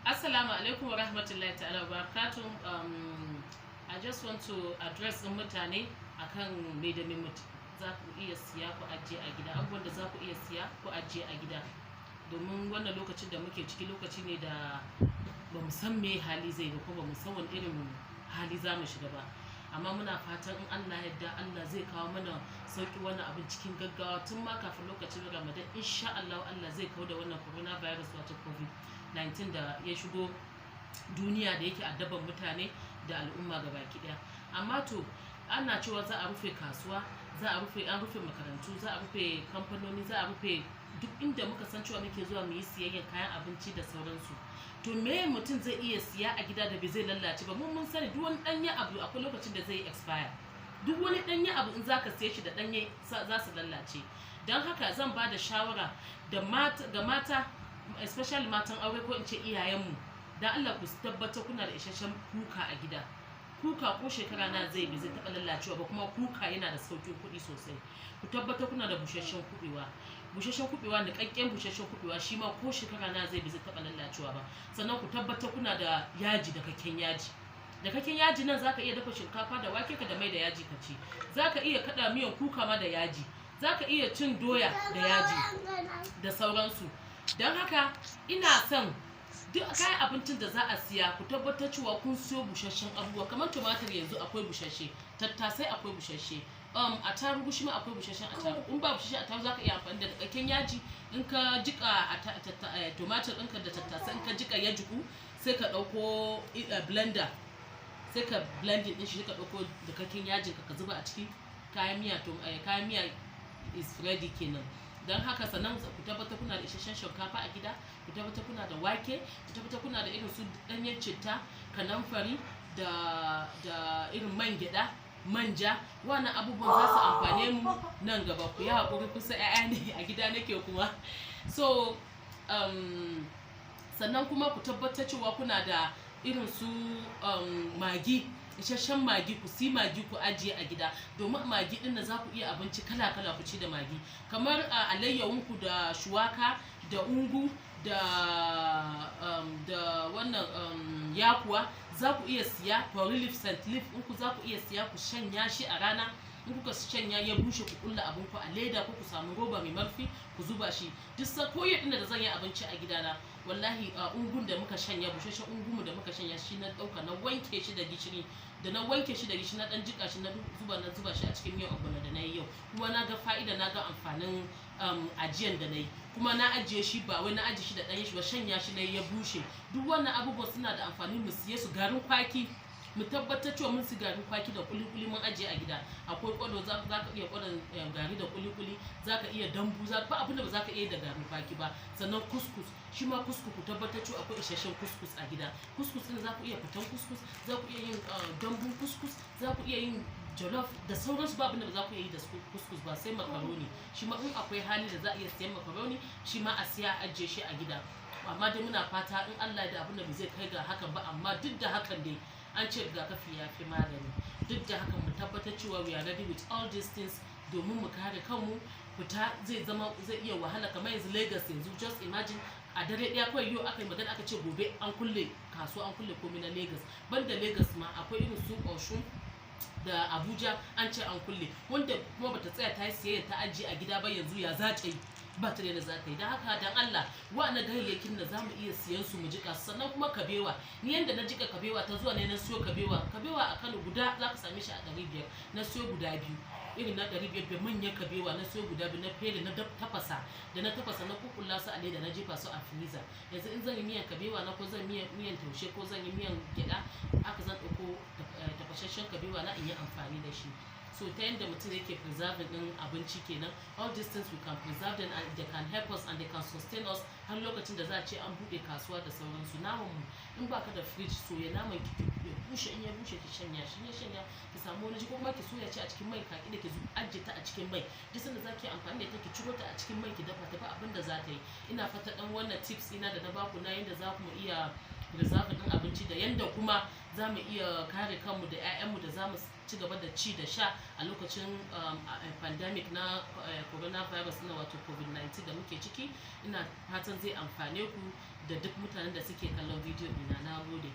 Assalamu alaikum wa rahmatullahi ta'ala wa barakatuh. I just want to address ɗin mutane akan me da me za ku iya siya ku ajiye a gida, abubuwan da za ku iya siya ku ajiye a gida. Domin wannan lokacin da muke ciki lokaci ne da ba mu san me hali zai ga ko ba mu san wani irin hali za mu shiga ba. Amma muna fatan in Allah yadda Allah zai kawo mana sauki wannan abin cikin gaggawa tun ma kafin lokacin Ramadan, insha Allah Allah zai kawo da wannan coronavirus wato COVID-19 da ya shigo duniya da yake addaban mutane da al'umma gabaki daya. Amma to ana cewa za a rufe kasuwa, an rufe makarantu, za a rufe kamfanoni, za a rufe duk inda muka san cewa muke zuwa mu yi siyayyar kayan abinci da sauransu. To me mutum zai iya siya a gida da bai zai lallace ba? Mun sani duk wani danye abu akwai lokacin da zai expire. Duk wani danye abu in zaka siye shi da danye za su lallace. Don haka zan ba da shawara ga mata, especially matan aure ko in ce iyayenmu, dan Allah ku tabbatar kuna da isasshen kuka a gida. Kuka ko shekara na zai taɓa lallacewa ba, kuma kuka yana da sauƙin kuɗi sosai. Ku tabbatar kuna da busasshen kuɓewa, niƙaƙƙen busasshen kuɓewa, shi ma ko shekara na zai taɓa lallacewa ba. Sannan ku tabbatar kuna da yaji, da kakken yaji nan zaka iya dafa shinkafa da wake ka da mai da yaji ka ci. Zaka iya kaɗa miyan kuka ma da yaji. Zaka iya cin doya da yaji da sauransu. Don haka ina son duk kayan abincin da za a siya ku tabbatar cewa kun siyo busasshen abubuwa. Kamar tumatir yanzu akwai busasshe, tattasai akwai busasshe, attarugu shi ma akwai busasshen attarugu. In ba busasshen attarugu zaka iya amfani da dakakken yaji. In ka jika tumatir ɗinka da tattasai, in ka jika ya jiku sai ka ɗauko blender, sai ka blending ɗin shi, ka ɗauko dakakken yajin ka zuba a ciki. Kayan miya is ready kenan. Don haka sannan ku tabbatar kuna da isasshen shinkafa a gida, ku tabbatar kuna da wake, ku tabbatar kuna da irin su ɗanyen citta, kanamfari da irin man gyaɗa, manja. Wannan abubuwan za su amfane mu nan gaba. Ku yi haƙuri, kusa 'ya'ya ne a gida nake kuma. So sannan kuma ku tabbatar cewa kuna da irin su magi, isasshen magi. Ku si magi ku ajiye a gida, domin magi din nan za ku iya abinci kala ku ci da magi. Kamar alayyahunku da shuwaka da ungu da wannan yakuwa za ku iya siya. Curry leaf, scent leaf ku za ku iya siya ku shanya shi a rana. In kuka shanya ya bushe, ku kulla abin ku a leda ko ku samu roba mai marfi ku zuba shi. Duk koyi din da zan yi abinci a gidana, wallahi ungun da muka shanya, bushashen ungunmu da muka shanya shi na dauka na wanke shi da gishiri, na dan jika shi, na zuba shi a cikin miyan ogbono da nayi yau. Kuma na ga fa'ida, na ga amfanin ajiyan da nayi. Kuma na ajiye shi, ba wai na ajiye shi da ɗanyen shi ba, shanya shi nayi ya bushe. Duk wannan abubuwan suna da amfani. Mu siye su garin kwaki, mu tabbatar cewa mun si garin kwaki da kuli-kuli mun ajiye a gida. Akwai kwado, za ka iya kwadon gari da kuli-kuli, za ka iya dambu, ba abin da ba za ka iya da garin kwaki ba. Sannan kuskus, shi ma kuskus ku tabbatar cewa akwai isasshen kuskus a gida. Kuskus ɗin za ku iya fitan kuskus, za ku iya yin dambun kuskus, za ku iya yin jollof da sauransu. Ba abin da ba za ku iya yi da kuskus ba. Sai makaroni, shi ma in akwai hali da za a iya siyan makaroni, shi ma a siya ajiye shi a gida. Amma dai muna fata in Allah da abin da bai zai kai ga hakan ba. Amma duk da hakan dai an ce rigakafi ya fi magani. Duk da hakan mu tabbatar cewa we are ready with all these things, domin mu kare kanmu. Fita zai iya wahala. Kamar yanzu Lagos, yanzu just imagine a dare ɗaya kawai yau aka yi magana aka ce gobe an kulle kasuwa, an kulle komai na Lagos. Banda Lagos ma akwai irin su Osun da Abuja an ce an kulle, wanda kuma bata tsaya ta yi siyayya ta ajiye a gida ba. Yanzu ya za ta yi? Ba ta da za ta yi. Don haka dan Allah wa'ana gayyakin da za mu iya siyan su mu jika su. Sannan kuma kabewa, ni yanda na jika kabewa ta zuwa ne na siyo kabewa a Kano guda za ka same shi a 500. Na siyo guda biyu, irin na 500 manyan kabewa na siyo guda biyu. Na fere, na tafasa, da na tafasa na kukulla su a leda, na jefa su a freezer. Yanzu in zan yi miyan kabewa na, ko zan miyan taushe, ko zan yi miyan gyada, haka zan ɗauko tafasasshen kabewa na in yi amfani da shi. So ta yanda mutum yake preserving din abinci kenan. All these things we can preserve them, and they can help us and they can sustain us har lokacin da za a ce an buɗe kasuwa da sauransu. Naman mu, in baka da fridge, soya naman ki ya bushe. In ya bushe ki shanya shi, ya shanya ki samu wani ko kuma ki soya shi a cikin mai, kaki da ki ajiye ta a cikin mai. Duk sanda za ki amfani da ita ki ciro ta a cikin mai ki dafa ta, ba abin da za ta yi. Ina fata dan wannan tips ina da na baku na yanda za ku iya reserve din abinci, da yanda kuma za mu iya kare kanmu da 'ya'yanmu da za mu ci gaba da ci da sha a lokacin pandemic na coronavirus na wato covid-19 da muke ciki. Ina fatan zai amfane ku da duk mutanen da suke kallon bidiyo ina. Na gode.